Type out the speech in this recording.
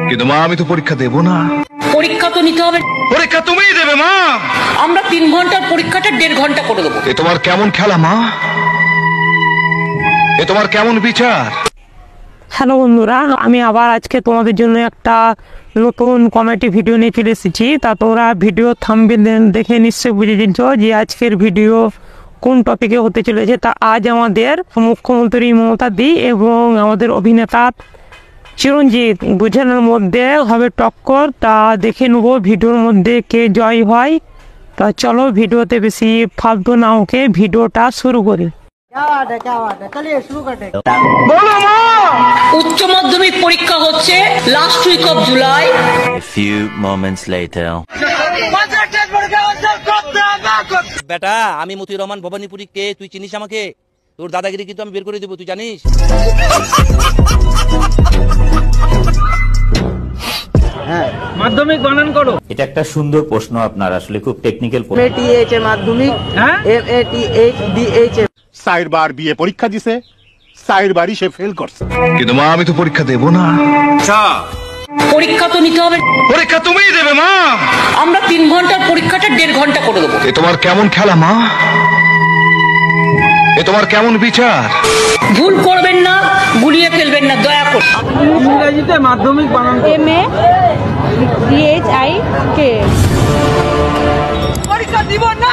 কিন্তু মা আমি তো পরীক্ষা দেব না। পরীক্ষা তো নিতে হবে। পরীক্ষা তুমিই দেবে মা। আমরা 3 ঘন্টার পরীক্ষাটা 1.5 ঘন্টা করে দেবো। এ তোমার কেমন খেলা মা? এ তোমার কেমন বিচার? হ্যালো বন্ধুরা, আমি আবার আজকে তোমাদের জন্য একটা নতুন কমেডি ভিডিও নিয়ে চলে এসেছি। তা তোমরা ভিডিও থাম্বনেল দেখে নিশ্চয়ই বুঝে নিচ্ছ যে আজকের ভিডিও কোন টপিকে হতে চলেছে। তা আজ আমাদের মুখ্যমন্ত্রী মমতা দি এবং আমাদের অভিনেতা চিরঞ্জিত দুজনের মধ্যে হবে টক্কর। তা দেখে নেবো ভিডিওর মধ্যে কে জয় হয়। তা চলো ভিডিওতে বেশি ফালতু না ওকে ভিডিওটা শুরু করি। বলো মা। উচ্চ মাধ্যমিক পরীক্ষা হচ্ছে last week of July. A few moments later. বেটা আমি মতিউর রহমান ভবানীপুরি কে তুই চিনিস আমাকে? তোর দাদাগিরি কিন্তু আমি বের করে দেবো, তুই জানিস? মাধ্যমিক বানান করো। এটা একটা সুন্দর প্রশ্ন, আপনার আসলে খুব টেকনিক্যাল প্রশ্ন। মাধ্যমিক চার বার বিয়ে পরীক্ষা দিছে, 4 বারই সে ফেল করছে। কিন্তু মা আমি তো পরীক্ষা দেব না। পরীক্ষা তো নিতে হবে। পরীক্ষা তুমিই দেবে মা। আমরা 3 ঘন্টার পরীক্ষাটা 1.5 ঘন্টা করে দেবো। এ তোমার কেমন খেলা মা? এ তোমার কেমন বিচার? ভুল করবেন না, গুলিয়ে ফেলবেন না দয়া করে। ইংরেজিতে মাধ্যমিক বানান MADHIK। পরীক্ষা দিব না।